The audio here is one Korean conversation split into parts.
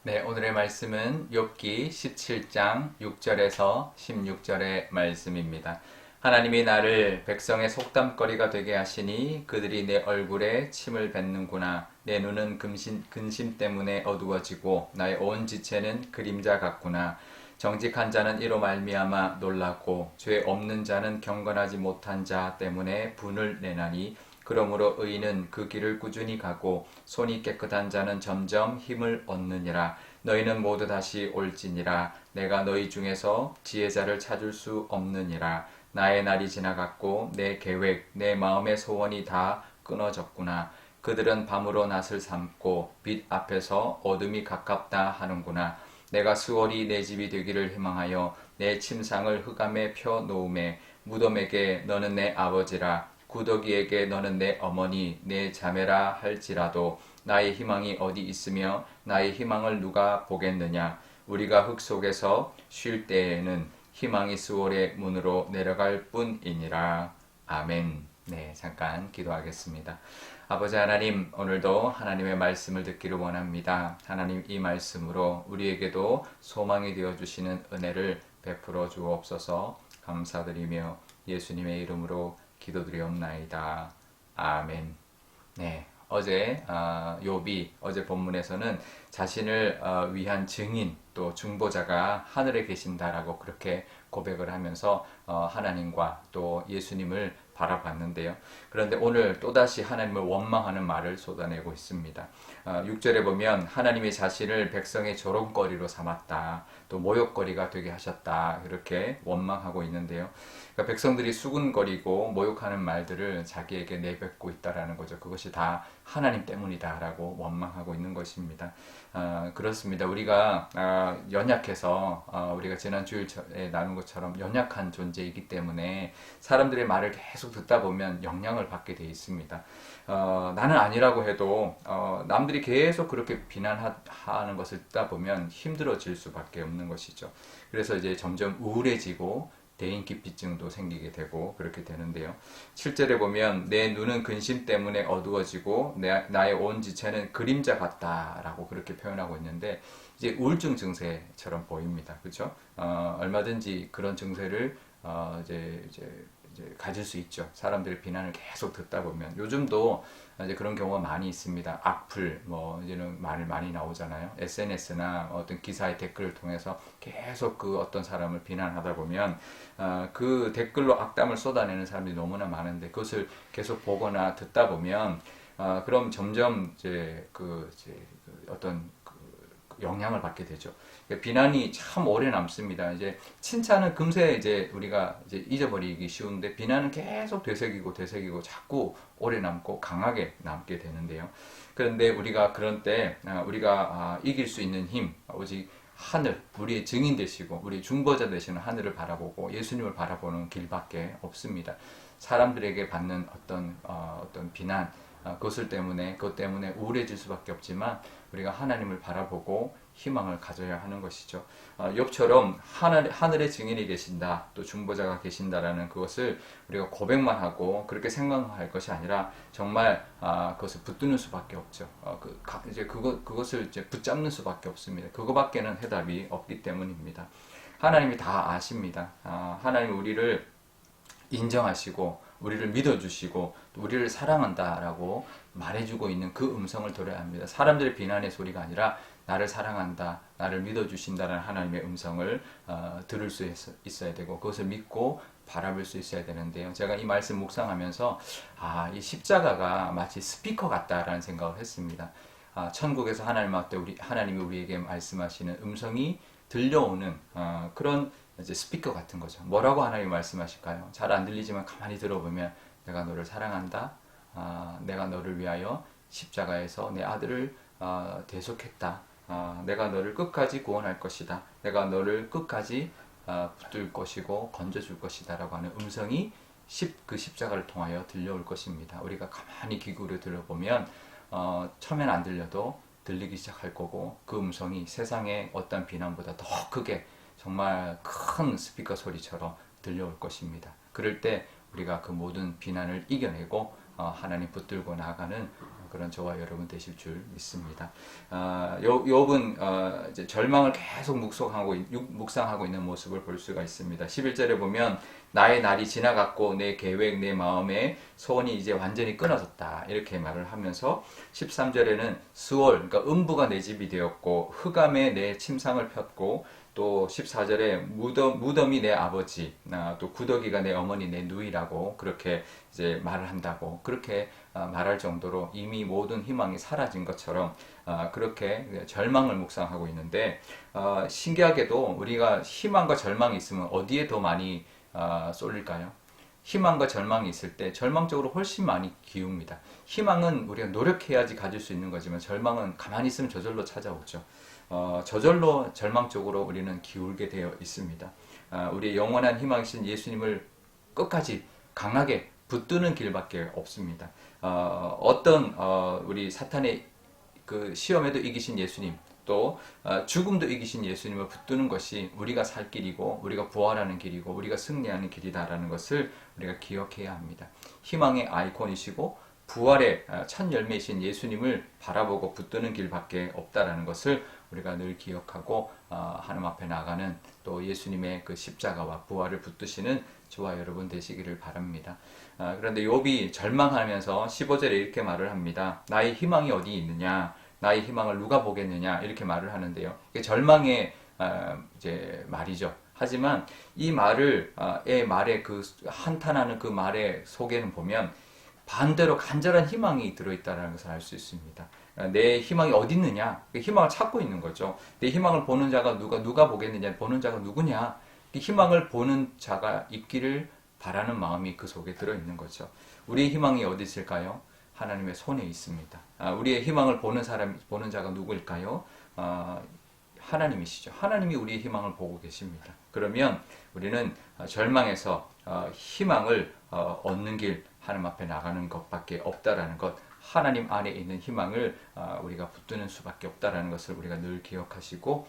네, 오늘의 말씀은 욥기 17장 6절에서 16절의 말씀입니다. 하나님이 나를 백성의 속담거리가 되게 하시니 그들이 내 얼굴에 침을 뱉는구나. 내 눈은 근심 때문에 어두워지고 나의 온 지체는 그림자 같구나. 정직한 자는 이로 말미암아 놀라고 죄 없는 자는 경건하지 못한 자 때문에 분을 내나니 그러므로 의인은 그 길을 꾸준히 가고 손이 깨끗한 자는 점점 힘을 얻느니라. 너희는 모두 다시 올지니라. 내가 너희 중에서 지혜자를 찾을 수 없느니라. 나의 날이 지나갔고 내 계획, 내 마음의 소원이 다 끊어졌구나. 그들은 밤으로 낫을 삼고 빛 앞에서 어둠이 가깝다 하는구나. 내가 수월이 내 집이 되기를 희망하여 내 침상을 흑암에 펴 놓음에 무덤에게 너는 내 아버지라 구더기에게 너는 내 어머니 내 자매라 할지라도 나의 희망이 어디 있으며 나의 희망을 누가 보겠느냐. 우리가 흙 속에서 쉴 때에는 희망이 수월의 문으로 내려갈 뿐이니라. 아멘. 네, 잠깐 기도하겠습니다. 아버지 하나님, 오늘도 하나님의 말씀을 듣기를 원합니다. 하나님, 이 말씀으로 우리에게도 소망이 되어주시는 은혜를 베풀어 주옵소서. 감사드리며 예수님의 이름으로 기도드리옵나이다. 아멘. 네, 어제 욥이 어제 본문에서는 자신을 위한 증인 또 중보자가 하늘에 계신다라고 그렇게 고백을 하면서 하나님과 또 예수님을 바라봤는데요. 그런데 오늘 또다시 하나님을 원망하는 말을 쏟아내고 있습니다. 6절에 보면 하나님이 자신을 백성의 조롱거리로 삼았다. 또 모욕거리가 되게 하셨다. 이렇게 원망하고 있는데요. 그러니까 백성들이 수군거리고 모욕하는 말들을 자기에게 내뱉고 있다라는 거죠. 그것이 다 하나님 때문이다라고 원망하고 있는 것입니다. 그렇습니다. 우리가 연약해서 우리가 지난 주일에 나눈 것처럼 연약한 존재이기 때문에 사람들의 말을 계속 듣다 보면 영향을 받게 돼 있습니다. 나는 아니라고 해도 남들이 계속 그렇게 비난하는 것을 듣다 보면 힘들어질 수밖에 없는 것이죠. 그래서 이제 점점 우울해지고 대인기피증도 생기게 되고 그렇게 되는데요. 7절에 보면 내 눈은 근심 때문에 어두워지고 나의 온 지체는 그림자 같다라고 그렇게 표현하고 있는데 이제 우울증 증세처럼 보입니다. 그렇죠? 얼마든지 그런 증세를 이제 가질 수 있죠. 사람들의 비난을 계속 듣다 보면 요즘도 이제 그런 경우가 많이 있습니다. 악플 뭐 이제는 말 많이 나오잖아요. SNS나 어떤 기사의 댓글을 통해서 계속 그 어떤 사람을 비난하다 보면 그 댓글로 악담을 쏟아내는 사람들이 너무나 많은데 그것을 계속 보거나 듣다 보면 그럼 점점 이제 어떤 영향을 받게 되죠. 비난이 참 오래 남습니다. 이제 칭찬은 금세 이제 우리가 이제 잊어버리기 쉬운데 비난은 계속 되새기고 자꾸 오래 남고 강하게 남게 되는데요. 그런데 우리가 그런 때 우리가 이길 수 있는 힘 오직 하늘, 우리의 증인 되시고 우리 중보자 되시는 하늘을 바라보고 예수님을 바라보는 길밖에 없습니다. 사람들에게 받는 어떤 비난 그것 때문에 우울해질 수밖에 없지만 우리가 하나님을 바라보고 희망을 가져야 하는 것이죠. 욥처럼 하늘의 증인이 계신다, 또 중보자가 계신다라는 그것을 우리가 고백만 하고 그렇게 생각할 것이 아니라 정말 그것을 붙드는 수밖에 없죠. 그것을 이제 붙잡는 수밖에 없습니다. 그거밖에는 해답이 없기 때문입니다. 하나님이 다 아십니다. 하나님 우리를 인정하시고 우리를 믿어주시고 우리를 사랑한다라고 말해주고 있는 그 음성을 들어야 합니다. 사람들의 비난의 소리가 아니라 나를 사랑한다, 나를 믿어주신다는 하나님의 음성을 들을 수 있어야 되고 그것을 믿고 바라볼 수 있어야 되는데요. 제가 이 말씀 묵상하면서 이 십자가가 마치 스피커 같다라는 생각을 했습니다. 천국에서 하나님이 우리에게 말씀하시는 음성이 들려오는 그런 이제 스피커 같은 거죠. 뭐라고 하나님이 말씀하실까요? 잘 안 들리지만 가만히 들어보면 내가 너를 사랑한다. 내가 너를 위하여 십자가에서 내 아들을 대속했다. 내가 너를 끝까지 구원할 것이다. 내가 너를 끝까지 붙들 것이고 건져줄 것이다 라고 하는 음성이 그 십자가를 통하여 들려올 것입니다. 우리가 가만히 귀 기울여 들어보면 처음엔 안 들려도 들리기 시작할 거고 그 음성이 세상의 어떤 비난보다 더 크게 정말 큰 스피커 소리처럼 들려올 것입니다. 그럴 때 우리가 그 모든 비난을 이겨내고 하나님 붙들고 나아가는 그런 저와 여러분 되실 줄 믿습니다. 욥은 이제 절망을 계속 묵상하고 있는 모습을 볼 수가 있습니다. 11절에 보면 나의 날이 지나갔고 내 계획 내 마음의 소원이 이제 완전히 끊어졌다 이렇게 말을 하면서 13절에는 스월 그러니까 음부가 내 집이 되었고 흑암에 내 침상을 폈고 또 14절에 무덤이 내 아버지, 또 구더기가 내 어머니, 내 누이라고 그렇게 이제 말을 한다고 그렇게 말할 정도로 이미 모든 희망이 사라진 것처럼 그렇게 절망을 묵상하고 있는데 신기하게도 우리가 희망과 절망이 있으면 어디에 더 많이 쏠릴까요? 희망과 절망이 있을 때 절망 쪽으로 훨씬 많이 기웁니다. 희망은 우리가 노력해야지 가질 수 있는 거지만 절망은 가만히 있으면 저절로 찾아오죠. 저절로 절망 쪽으로 우리는 기울게 되어 있습니다. 우리의 영원한 희망이신 예수님을 끝까지 강하게 붙드는 길밖에 없습니다. 우리 사탄의 그 시험에도 이기신 예수님, 또 죽음도 이기신 예수님을 붙드는 것이 우리가 살 길이고 우리가 부활하는 길이고 우리가 승리하는 길이다라는 것을 우리가 기억해야 합니다. 희망의 아이콘이시고 부활의 첫 열매이신 예수님을 바라보고 붙드는 길밖에 없다라는 것을 우리가 늘 기억하고 하나님 앞에 나가는 또 예수님의 그 십자가와 부활을 붙드시는 저와 여러분 되시기를 바랍니다. 그런데 욥이 절망하면서 15절에 이렇게 말을 합니다. 나의 희망이 어디 있느냐? 나의 희망을 누가 보겠느냐? 이렇게 말을 하는데요. 이게 절망의 이제 말이죠. 하지만 이 말의 그 한탄하는 그 말의 속에는 보면 반대로 간절한 희망이 들어있다는 것을 알 수 있습니다. 내 희망이 어디 있느냐? 희망을 찾고 있는 거죠. 내 희망을 보는 자가 누가 보겠느냐? 보는 자가 누구냐? 희망을 보는 자가 있기를 바라는 마음이 그 속에 들어있는 거죠. 우리의 희망이 어디 있을까요? 하나님의 손에 있습니다. 우리의 희망을 보는 자가 누구일까요? 하나님이시죠. 하나님이 우리의 희망을 보고 계십니다. 그러면 우리는 절망에서 희망을 얻는 길, 하나님 앞에 나가는 것밖에 없다라는 것, 하나님 안에 있는 희망을 우리가 붙드는 수밖에 없다라는 것을 우리가 늘 기억하시고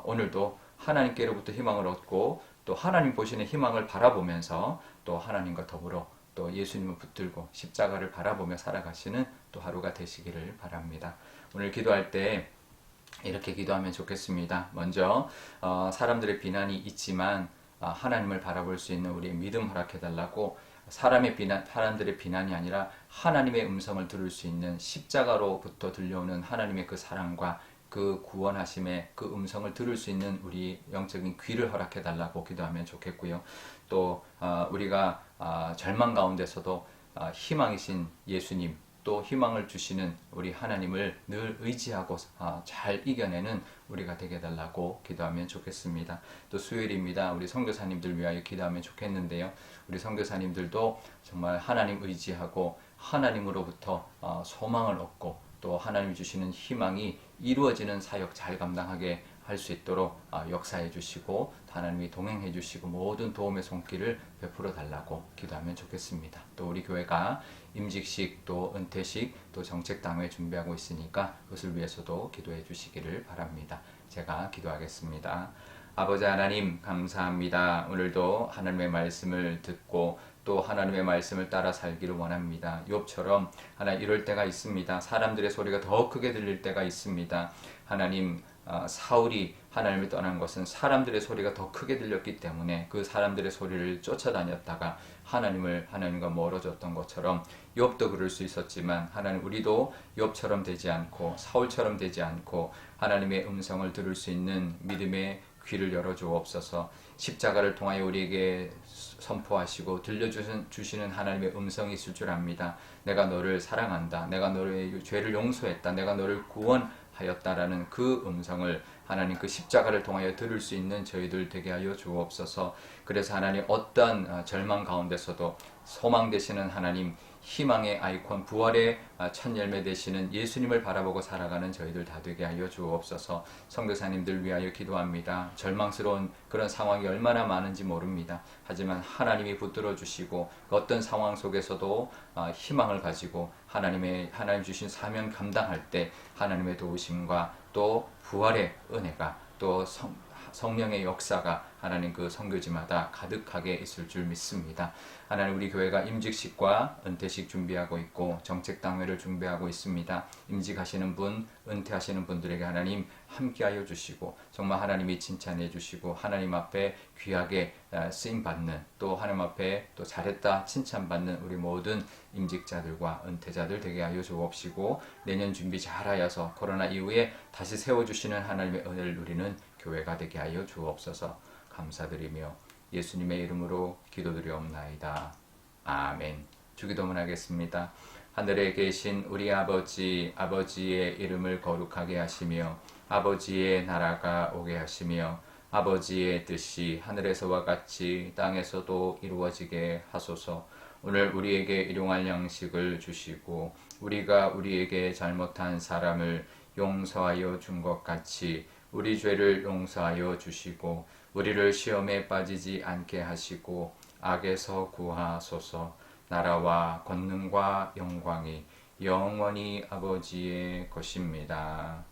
오늘도 하나님께로부터 희망을 얻고 또 하나님 보시는 희망을 바라보면서 또 하나님과 더불어 또 예수님을 붙들고 십자가를 바라보며 살아가시는 또 하루가 되시기를 바랍니다. 오늘 기도할 때 이렇게 기도하면 좋겠습니다. 먼저 사람들의 비난이 있지만 하나님을 바라볼 수 있는 우리의 믿음 허락해달라고 사람들의 비난이 아니라 하나님의 음성을 들을 수 있는 십자가로부터 들려오는 하나님의 그 사랑과 그 구원하심의 그 음성을 들을 수 있는 우리 영적인 귀를 허락해달라고 기도하면 좋겠고요. 또 우리가 절망 가운데서도 희망이신 예수님 또 희망을 주시는 우리 하나님을 늘 의지하고 잘 이겨내는 우리가 되게 해달라고 기도하면 좋겠습니다. 또 수요일입니다. 우리 선교사님들 위하여 기도하면 좋겠는데요. 우리 선교사님들도 정말 하나님 의지하고 하나님으로부터 소망을 얻고 또 하나님이 주시는 희망이 이루어지는 사역 잘 감당하게 할 수 있도록 역사해 주시고 하나님이 동행해 주시고 모든 도움의 손길을 베풀어 달라고 기도하면 좋겠습니다. 또 우리 교회가 임직식 또 은퇴식 또 정책당회 준비하고 있으니까 그것을 위해서도 기도해 주시기를 바랍니다. 제가 기도하겠습니다. 아버지 하나님 감사합니다. 오늘도 하나님의 말씀을 듣고 또 하나님의 말씀을 따라 살기를 원합니다. 욥처럼 하나님 이럴 때가 있습니다. 사람들의 소리가 더 크게 들릴 때가 있습니다. 하나님 사울이 하나님을 떠난 것은 사람들의 소리가 더 크게 들렸기 때문에 그 사람들의 소리를 쫓아다녔다가 하나님과 멀어졌던 것처럼 욥도 그럴 수 있었지만 하나님 우리도 욥처럼 되지 않고 사울처럼 되지 않고 하나님의 음성을 들을 수 있는 믿음의 귀를 열어주옵소서. 십자가를 통하여 우리에게 선포하시고 들려주시는 하나님의 음성이 있을 줄 압니다. 내가 너를 사랑한다. 내가 너의 죄를 용서했다. 내가 너를 구원하였다라는 그 음성을 하나님 그 십자가를 통하여 들을 수 있는 저희들 되게 하여 주옵소서. 그래서 하나님 어떠한 절망 가운데서도 소망 되시는 하나님 희망의 아이콘 부활의 첫 열매 되시는 예수님을 바라보고 살아가는 저희들 다 되게 하여 주옵소서. 선교사님들 위하여 기도합니다. 절망스러운 그런 상황이 얼마나 많은지 모릅니다. 하지만 하나님이 붙들어 주시고 어떤 상황 속에서도 희망을 가지고 하나님 주신 사명 감당할 때 하나님의 도우심과 또 부활의 은혜가 또 성령의 역사가 하나님 그 선교지마다 가득하게 있을 줄 믿습니다. 하나님 우리 교회가 임직식과 은퇴식 준비하고 있고 정책당회를 준비하고 있습니다. 임직하시는 분, 은퇴하시는 분들에게 하나님 함께하여 주시고 정말 하나님이 칭찬해 주시고 하나님 앞에 귀하게 쓰임받는 또 하나님 앞에 또 잘했다 칭찬받는 우리 모든 임직자들과 은퇴자들 되게 하여 주옵시고 내년 준비 잘하여서 코로나 이후에 다시 세워주시는 하나님의 은혜를 누리는 교회가 되게 하여 주옵소서. 감사드리며 예수님의 이름으로 기도드리옵나이다. 아멘. 주기도문 하겠습니다. 하늘에 계신 우리 아버지, 아버지의 이름을 거룩하게 하시며 아버지의 나라가 오게 하시며 아버지의 뜻이 하늘에서와 같이 땅에서도 이루어지게 하소서. 오늘 우리에게 일용할 양식을 주시고 우리가 우리에게 잘못한 사람을 용서하여 준 것 같이 우리 죄를 용서하여 주시고 우리를 시험에 빠지지 않게 하시고 악에서 구하소서. 나라와 권능과 영광이 영원히 아버지의 것입니다.